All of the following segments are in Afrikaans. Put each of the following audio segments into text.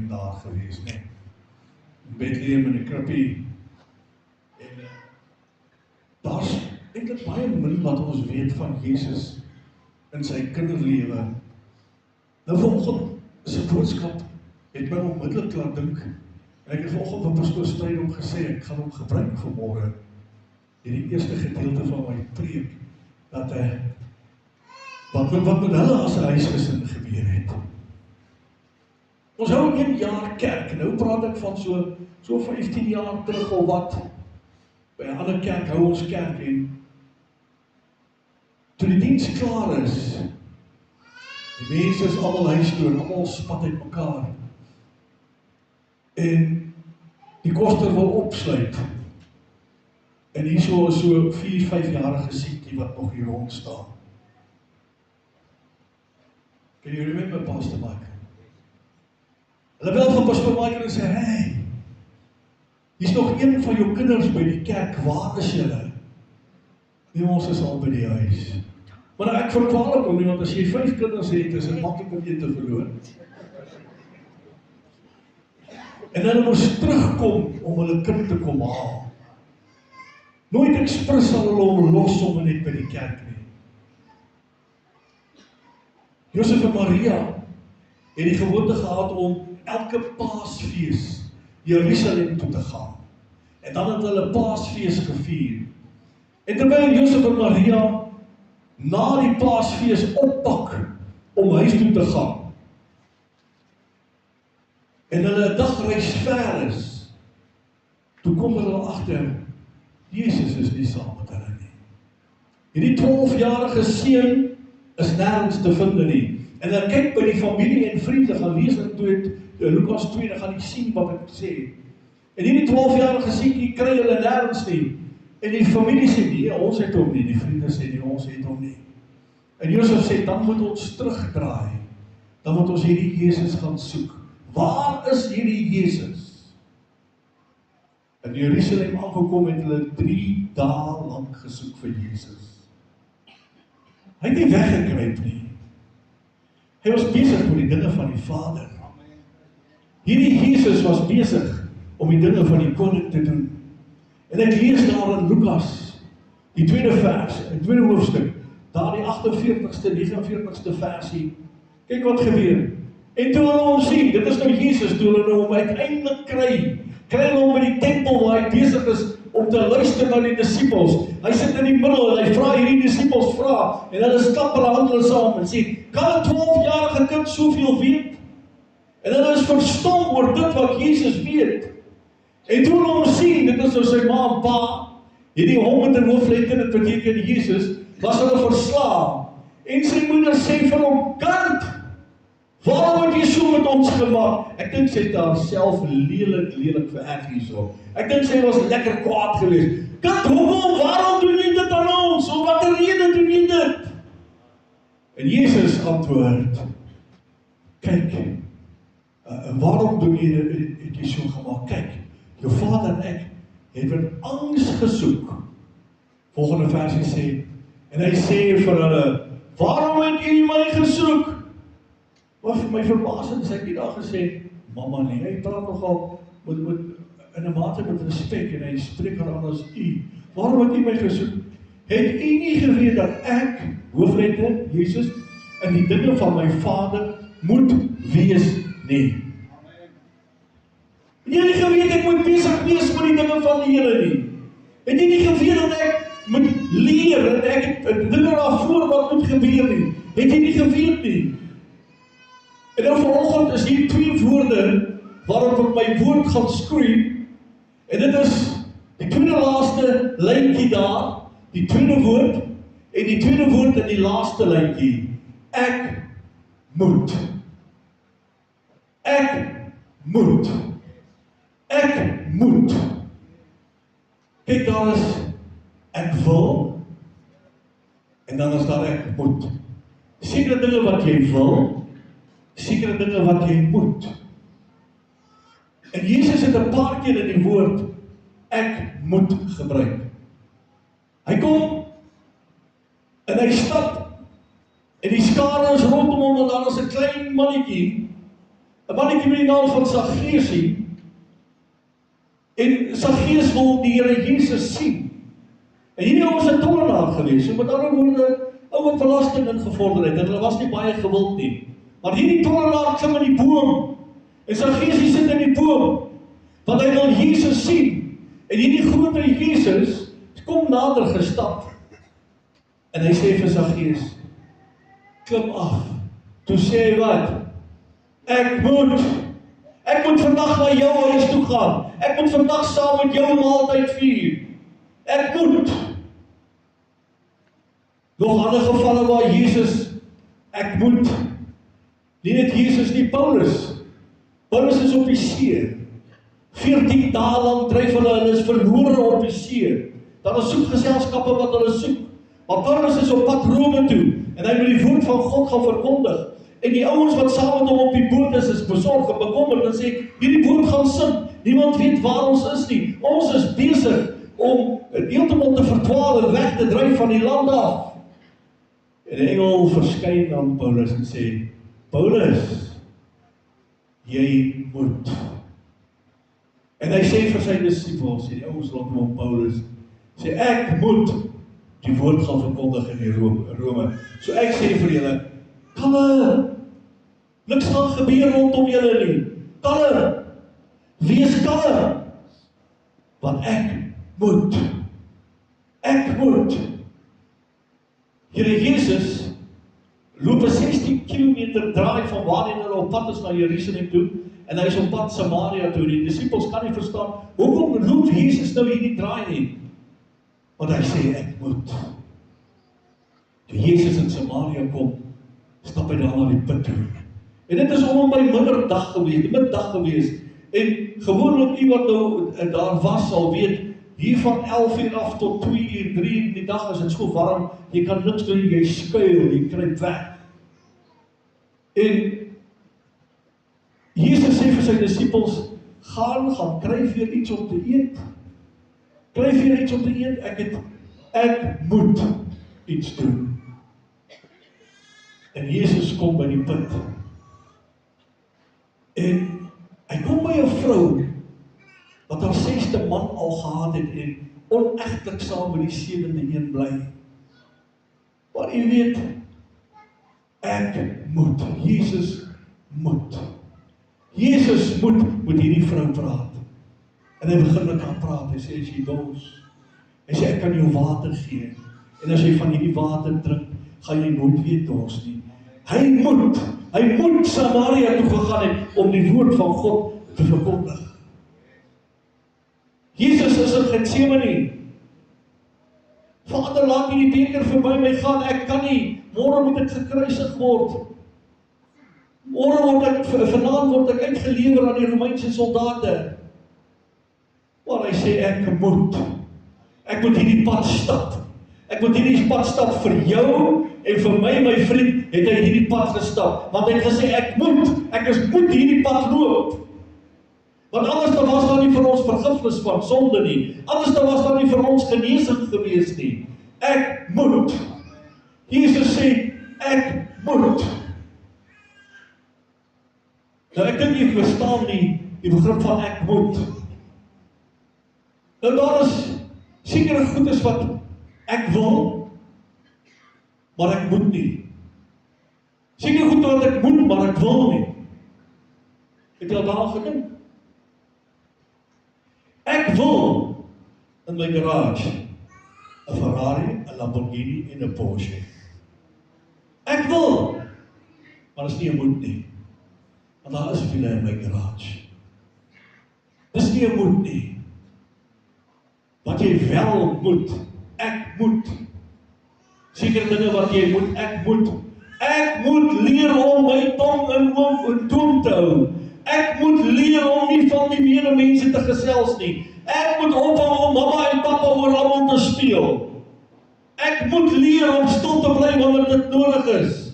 Bethlehem daar gewees, nee. Bethlehem in die krippie. En daar's eintlik baie min wat ons weet van Jesus in sy kinderlewe. Nou vanoggend se boodskap het my onmiddellik laat dink, en ek het vanoggend op pastoor Strydom gesê, ek gaan hom gebruik vanmôre, hierdie eerste gedeelte van my preek, dat wat met hulle as 'n huisgesin gebeur het. Ons hou 1 jaar kerk, nou praat ek van so 15 jaar terug of wat, by 'n ander kerk hou ons kerk, en toe die diens klaar is, die mense is almal huis toe, en almal spat uit mekaar, en die koster wil opsluit, en hier so 4-5-jarige siektie wat nog hier rond staan. Can you remember Pastor Mike? Hulle bel van Pastor Mike en sê, hey, hier's nog een van jou kinders by die kerk, waar is julle? Nee, ons is al by die huis. Maar ek verkwaal hom nie, want as jy 5 kinders het, is dit maklik om een te verloor. En hulle moes terugkom om hulle kind te kom haal. Nooit ekspres sal hulle hom los om net by die kerk nie. Josef en Maria het die gewoonte gehad om elke Paasfees Jerusalem toe te gaan. En dan het hulle Paasfees gevier. En terwyl Josef en Maria na die Paasfees oppak om huis toe te gaan, en hulle 'n dagreis ver is, toe kom hulle agter, Jesus is nie saam met hulle nie. Hierdie 12-jarige seun is nêrens te vind nie. En dan kyk by die familie en vriende, gaan lees in Lukas 2, dan gaan jy sien wat ek sê. En hierdie 12-jarige seentjie kry hulle nêrens nie. En die familie sê, nee, ons het hom nie. Die vriende sê, nee, ons het hom nie. En Josef sê, dan moet ons terugdraai. Dan moet ons hierdie Jesus gaan soek. Waar is hierdie Jesus? In Jerusalem aangekom het hulle 3 dae lank gesoek vir Jesus. Hy het nie weggekruip nie. Hy was besig met die dinge van die Vader. Hierdie Jesus was besig om die dinge van die koning te doen. En ek lees daar in Lukas, die 2de vers, die 2de hoofstuk, daar die 48ste, 49ste versie. Kyk wat gebeur. En toe hulle hom sien, dit is nou Jesus, toe hulle hom uiteindelik kry hulle hom by die tempel waar hy besig is om te luister na die disippels. Hy sit in die middel en hy vra hierdie disippels vra, en hulle stap hulle hande saam en sê, kan 'n 12-jarige kind soveel weet? En hulle is verstom oor dit wat Jesus weet. En toe hulle hom sien, dit is nou sy ma en pa, hierdie hom met 'n hoofletter, dit beteken Jesus, was hulle verslaan. En sy moeder sê vir hom, kind, waarom het jy so met ons gemaak? Ek dink sy het haarself lelik vererg hierso. Ek dink sy was lekker kwaad geweest. Kind, hoekom, waarom doen jy dit aan ons? Om watter rede doen jy dit? En Jesus antwoord, kyk, waarom doen jy het jy so gemaak? Kyk, jou vader en ek het met angs gesoek. Volgende versie sê, en hy sê vir hulle, waarom het jy my gesoek? Maar vir my verbasing is ek nie daar gesê, mama nee, hy praat nogal in 'n mate met respek, en hy spreek haar aan as u. Waarom het u my gesoek? Het u nie geweet dat ek, hoofletter, Jesus, in die dinge van my Vader moet wees nie? Het jy nie geweet ek moet besig wees met die dinge van die Here nie? Het jy nie geweet dat ek moet leer, en ek het dinge daarvoor wat moet gebeur nie? Het jy nie geweet nie? En dan vanoggend is hier 2 woorde waarop ek my woord gaan skroei. En dit is die tweede laaste lyntjie daar, die tweede woord, en die tweede woord in die laaste lyntjie. Ek moet. Ek moet. Ek moet. Kyk, daar is ek wil, en dan is daar ek moet. Sekere dinge wat jy wil, sekere dinge wat jy moet. En Jesus het 'n paar keer in die woord ek moet gebruik. Hy kom en hy stap en die skare is rondom hom, en daar is 'n klein mannetjie 'n mannetjie met die naam van Saggeus sien. En Saggeus wil die Here Jesus sien. En hierdie ou was 'n tollenaar gewees. So met ander woorde, ou wat belasting ingevorder het, en hulle was nie baie gewild nie. Maar hierdie tollenaar klim in die boom. En Saggeus sit in die boom, want hy wil Jesus sien. En hierdie grote Jesus kom nader gestap. En hy sê vir Saggeus, klim af. Toe sê hy wat? Ek moet vandag na jou huis toe gaan. Ek moet vandag saam met jou maaltyd vier. Ek moet. Nog ander gevalle waar Jesus, ek moet. Nie net Jesus nie, Paulus. Paulus is op die see. 14 dae lang dryf hulle is verlore op die see. Daar is soekgeselskappe wat hulle soek. Maar Paulus is op pad Rome toe. En hy wil die woord van God gaan verkondig. En die ouens wat saam met hom op die boot is besorg en bekommerd en sê, hierdie boot gaan sink. Niemand weet waar ons is nie. Ons is besig om heeltemal te verdwaal en weg te dryf van die land af. En 'n engel verskyn aan Paulus en sê, Paulus, jy moet. En hy sê vir sy disippels, die ouens rondom hom Paulus, sê ek moet die woord gaan verkondig in die Rome. So ek sê vir julle, kalm, niks gaan gebeur rondom julle nie. Kalm, wees kalm, want ek moet. Here Jesus loop 'n 16 kilometer draai van waarheen hulle op pad is na Jerusalem toe, en hy is op pad Samaria toe. Die disippels kan nie verstaan, hoekom loop Jesus nou hierdie draai nie? Want hy sê, ek moet. Toe Jesus in Samaria kom, stap hy daar na die put toe. En dit is om by middag gewees. En gewoonlik u wat nou daar was, sal weet, hier van 11 uur af tot 2 uur, 3 uur die dag is dit so warm, jy kan niks doen, jy skuil, jy kruip weg. En Jesus sê vir sy disippels, gaan kry vir iets om te eet. Kry vir iets om te eet, ek moet iets doen. En Jesus kom by die put. En hy kom by 'n vrou, wat haar 6de man al gehad het en onegtelik saam met die 7de een bly. Maar u weet, ek moet, Jesus moet. Jesus moet hierdie vrou praat. En hy begin met haar praat, hy sê, as jy dors, hy sê, ek kan jou water gee, en as jy van hierdie water drink, gaan jy nooit weer dors nie. Hy moet Samaria toe gegaan het, om die woord van God te verkondig. Jesus is in Getsemane. Vader, laat die beker verby my gaan, ek kan nie, môre moet ek gekruisig word. Vanaand word ek uitgelewer aan die Romeinse soldate. Maar hy sê, ek moet hierdie pad stap. Ek moet hierdie pad stap vir jou, en vir my vriend, het hy hierdie pad gestap. Want hy het gesê, ek moet hierdie pad loop. Want anders dan was daar nie vir ons vergifnis van sonde nie. Anders dan was daar nie vir ons genesing gewees nie. Ek moet. Jesus sê, ek moet. Nou ek dink jy verstaan die begrip van ek moet. Nou daar is sekere goedes wat ek wil, maar ek moet nie. Sekere goed wat ek moet, maar ek wil nie. Het jy al daaraan gedink? Ek wil in my garage 'n Ferrari, 'n Lamborghini en 'n Porsche. Ek wil, maar dit is nie 'n moet nie. Want daar is vele in my garage. Dis nie 'n moet nie. Wat jy wel moet, ek moet. Sekere dinge wat jy moet, ek moet. Ek moet leer om my tong in oom en toom te hou. Ek moet leer om nie van die medemense te gesels nie. Ek moet ophou om mamma en papa oor almal te speel. Ek moet leer om stil te bly wanneer dit nodig is.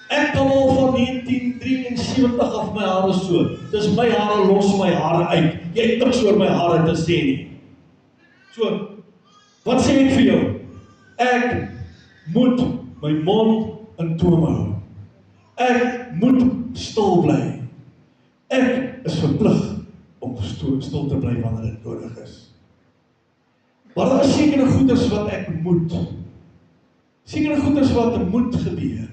Ek kan al van 1973 af my hare so. Dis my hare, los my hare uit. Jy het niks oor my hare te sê nie. So, wat sê ek vir jou? Ek moet my mond in toom hou. Ek moet stil bly. Ek is verplig om stil te bly wanneer dit nodig is. Maar daar is sekere goeders wat ek moet. Sekere goeders wat moet gebeur.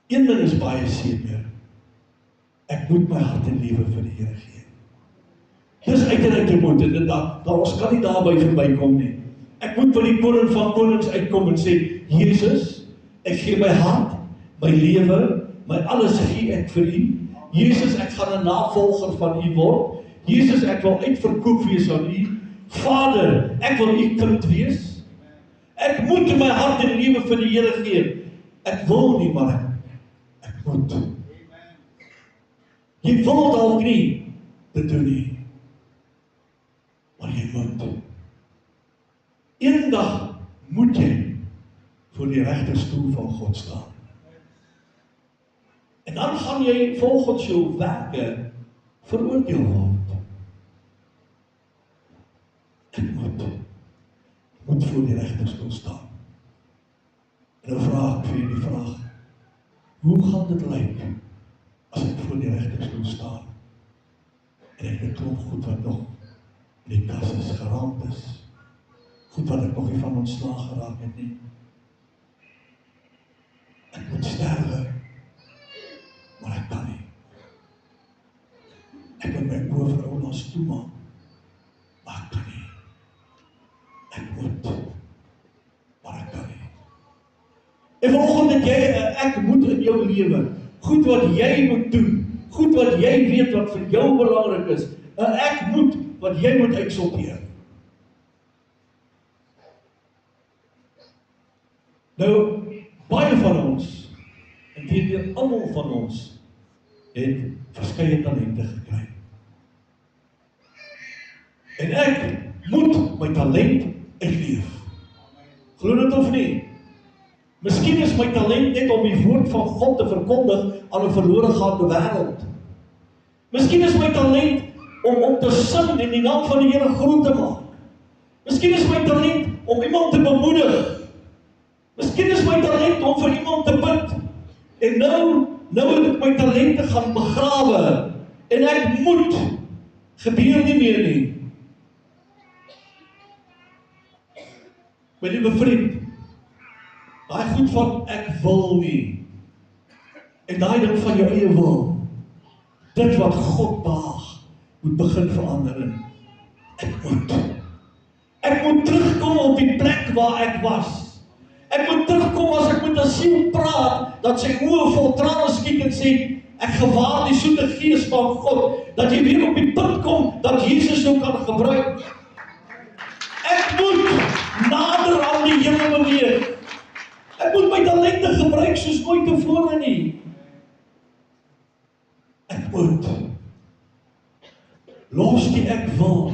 Een ding is baie seker. Ek moet my hart en lewe vir die Here gee. Dis uiteindelik die moet, en ons kan nie daarby verbykom nie. Ek moet by die koning van konings uitkom en sê, Jesus, ek gee my hart, my lewe, my alles gee ek vir U. Jesus, ek gaan 'n navolger van U word. Jesus, ek wil uitverkoop wees aan U. Vader, ek wil U kind wees. Ek moet my hart en lewe vir die Here gee. Ek wil nie, maar ek moet. Jy wil dalk nie dit doen nie, maar jy moet. Eendag moet jy voor die regterstoel van God staan. En dan gaan jy volgens jou werke veroordeel word. Ek moet voor die regterstoel staan. En dan vraag ek vir jy die vraag, hoe gaan dit lyk as ek voor die regterstoel staan en ek 'n klomp goed wat nog in die kas is, geraamd is, goed wat ek nog nie van ontslaag geraak het nie. Ek moet sterwe, maar ek kan nie. Ek moet my oë vir ouers toemaak, maar ek kan nie. Ek moet, maar ek kan nie. En vanoggend het jy 'n ek moet in jou lewe, goed wat jy moet doen, goed wat jy weet wat vir jou belangrik is, 'n ek moet wat jy moet uitsorteer. Nou, baie van ons, inteendeel almal van ons, het verskeie talente gekry. En ek moet my talent uitleef. Glo dit of nie? Miskien is my talent net om die woord van God te verkondig aan 'n verlore gaande wêreld. Miskien is my talent om te sing en die naam van die Here groot te maak. Miskien is my talent om iemand te bemoedig. Miskien is my talent om vir iemand te bid. En nou het ek my talente gaan begrawe. En ek moet, gebeur nie meer nie. My liewe vriend, daai goed van ek wil nie, en daai ding van jou eie wil, dit wat God behaag, moet begin verander in ek moet. Ek moet terugkom op die plek waar ek was. Ek moet terugkom as ek met 'n siel praat, dat sy oë vol trane skiet en sê, ek gewaar die soete gees van God, dat jy weer op die punt kom, dat Jesus jou kan gebruik. Ek moet nader aan die Here beweeg. Ek moet my talente gebruik soos nooit tevore nie. Ek moet. Los die ek wil,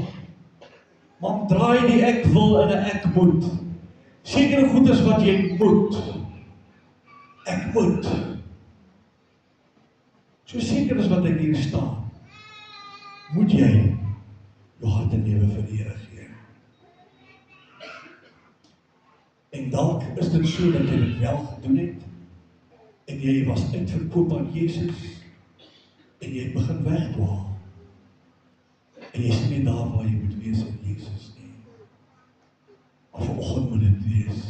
maar draai die ek wil in 'n ek moet. Sekere goed is wat jy moet. Ek moet. So seker is wat ek hier staan, moet jy jou hart en lewe vir die Here gee. En dalk is dit so dat jy dit wel gedoen het, en jy was uitverkoop aan Jesus, en jy begin wegdwaal. En jy is nie daar waar jy moet wees in Jesus nie. Maar vanoggend moet dit wees.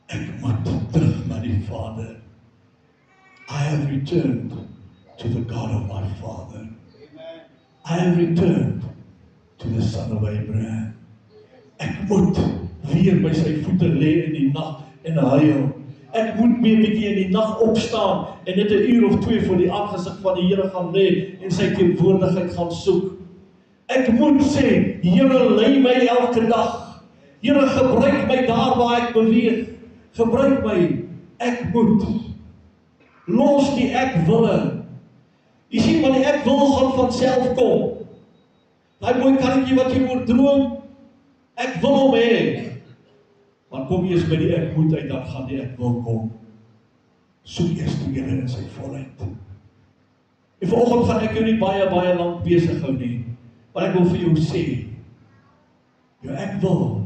Ek moet terug na die Vader. I have returned to the God of my Father. I have returned to the Son of Abraham. Ek moet weer by sy voete lê in die nag en huil. Ek moet weer 'n bietjie in die nag opstaan en net 'n uur of 2 voor die aangesig van die Here gaan lê en sy teenwoordigheid gaan soek. Ek moet sê, Here, lei my elke dag. Here, gebruik my daar waar ek beweeg. Gebruik my. Ek moet. Los die ek wille. Jy sien, want die ek wil gaan van self kom. Daai mooi karretjie wat jy oor droom, ek wil hom hê. Maar kom eers by die ek moet uit, dan gaan die ek wil kom. Soek eers die Here in sy volheid. En vanoggend gaan ek jou nie baie lank besig hou nie. Maar ek wil vir jou sê, jou ek wil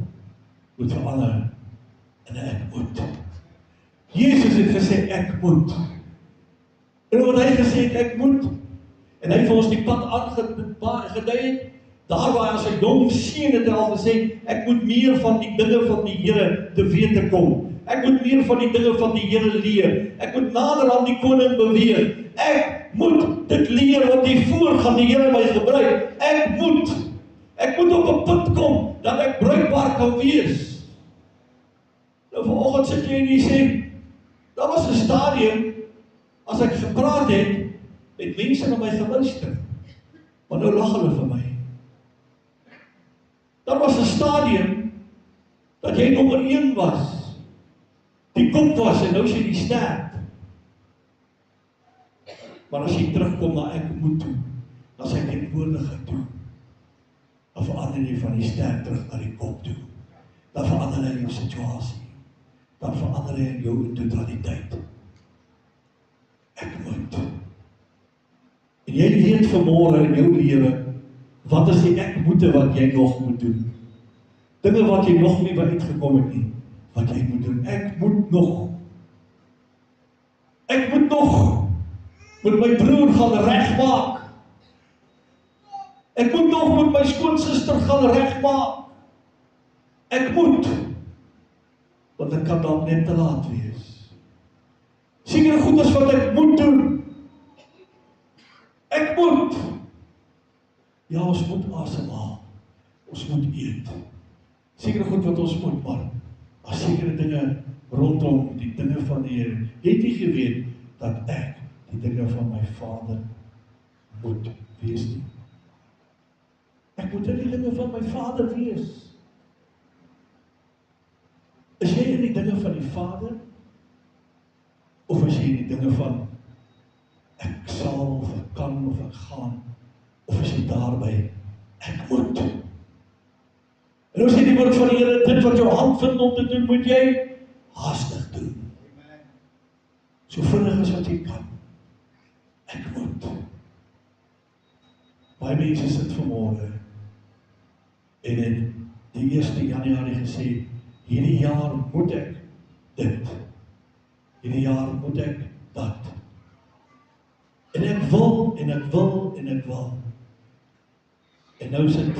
moet verander in 'n ek moet. Jesus het gesê ek moet. En wat hy gesê het, ek moet. En hy het vir ons die pad aangedui het. Daar waar as 'n jong seun het hy al gesê, ek moet meer van die dinge van die Here te wete kom. Ek moet meer van die dinge van die Here leer. Ek moet nader aan die koning beweeg. Ek moet dit leer wat hiervoor gaan die Here my gebruik. Ek moet op 'n punt kom dat ek bruikbaar kan wees. Nou vanoggend sit jy en jy sê, daar was 'n stadium as ek gepraat het mense na my geluister. Maar nou lag hulle vir my. Daar was 'n stadium dat jy nommer 1 was. Die kop was en nou is jy die stert. Maar as jy terugkom na ek moet toe, dan sy teenwoordigheid toe, dan verander jy van die stert terug na die kop toe. Dan verander hy jou situasie. Dan verander hy jou in totaliteit. Ek moet. En jy weet vanmôre in jou lewe, wat is die ek moete wat jy nog moet doen? Dinge wat jy nog nie by uitgekom het nie, wat jy moet doen. Ek moet nog met my broer gaan regmaak. Ek moet nog met my skoonsister gaan regmaak. Ek moet, want ek kan dalk net te laat wees. Sekere goed is wat ek moet doen. Ek moet. Ja, ons moet asemhaal. Ons moet eet. Sekere goed wat ons moet, maar as sekere dinge rondom die dinge van die Here. Jy het nie geweet dat ek die dinge van my Vader moet wees nie. Ek moet in die dinge van my Vader wees. Is jy in die dinge van die Vader? Of is jy in die dinge van ek sal, of ek kan, of ek gaan? Of is jy daarby, ek moet? En nou sê die woord van die Here, dit wat jou hand vind om te doen, moet jy haastig doen. So vinnig as wat jy kan. Ek moet. Baie mense sit vanmôre en het die 1 Januarie gesê, hierdie jaar moet ek dit. Hierdie jaar moet ek dat. En ek wil, en ek wil, en ek wil. En nou sit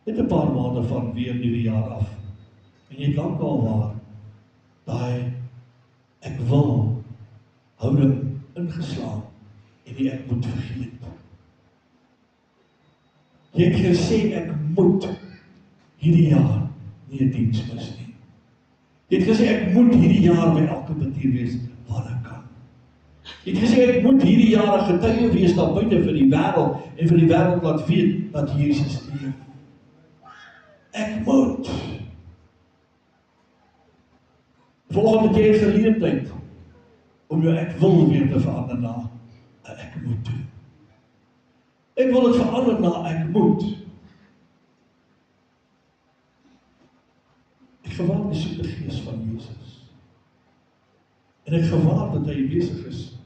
net 'n paar maande van weer nuwe jaar af. En jy kan al waar daai ek wil houding ingeslaan en die ek moet vergeet. Jy het gesê ek moet hierdie jaar nie 'n diens mis nie. Jy het gesê ek moet hierdie jaar by elke betier wees waar ek kan. Jy het gesê ek moet hierdie jaar 'n getuie wees daar buite vir die wêreld en vir die wêreld laat weet dat Jesus leef. Ek moet. Volgende het jy 'n geleentheid om jou ek wil weer te verander na 'n ek moet toe. Ek wil dit verander na ek moet. Ek gewaar die soete gees van Jesus. En ek gewaar dat hy besig is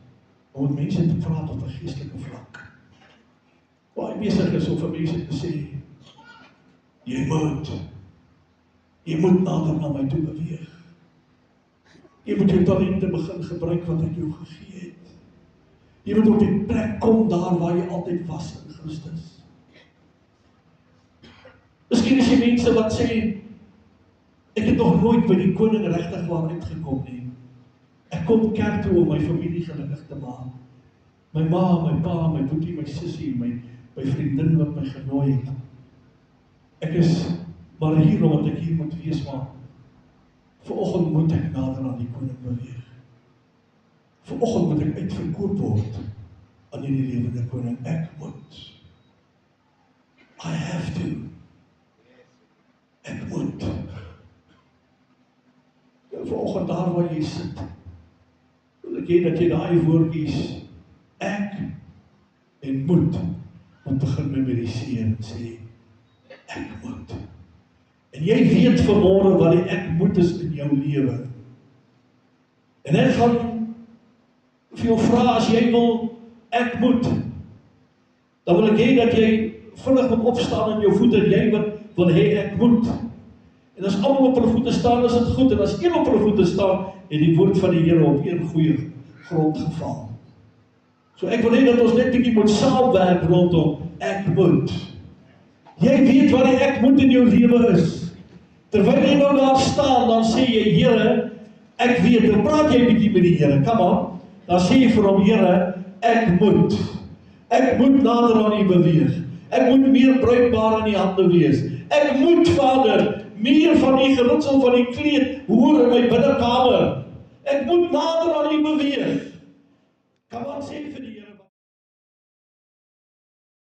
om met mense te praat op 'n geestelike vlak. Waar hy besig is om vir mense te sê, jy moet nader na my toe beweeg. Jy moet jou talente begin gebruik wat ek jou gegee het. Jy moet op die plek kom daar waar jy altyd was in Christus. Miskien is jy mense wat sê, ek het nog nooit by die koning regtig waar uitgekom nie. Ek kom kerk toe om my familie gelukkig te maak. My ma, my pa, my boetie, my sussie, my vriendin wat my genooi het. Ek is maar hier omdat ek hier moet wees, maar vanoggend moet ek nader aan die koning beweeg. Vanoggend moet ek uitverkoop word aan die lewende koning. Ek moet. I have to. Ek moet. Vanoggend daar waar jy sit, wil ek hê dat jy daai woordjies ek en moet begin memoriseer en sê ek moet. En jy weet vanmôre wat die ek moet is in jou lewe. En ek gaan vir jou vra as jy wil ek moet, dan wil ek hê dat jy vinnig moet opstaan in jou voete, jy wil hê ek moet. En as almal op hulle voete staan, is dit goed, en as een op hulle voete staan, het die woord van die Here op een goeie grond geval. So ek wil hê dat ons net 'n bietjie moet saamwerk rondom ek moet. Jy weet wat die ek moet in jou lewe is. Terwyl jy nou daar staan, dan sê jy, Here, ek weet, dan praat jy 'n bietjie met die Here, come on. Dan sê jy vir hom, Here, ek moet. Ek moet nader aan U beweeg. Ek moet meer bruikbaar in U hande wees. Ek moet, Vader, meer van U geritsel van die kleed hoor in my binnekamer. Ek moet nader aan U beweeg. Kom aan, sê vir die Here.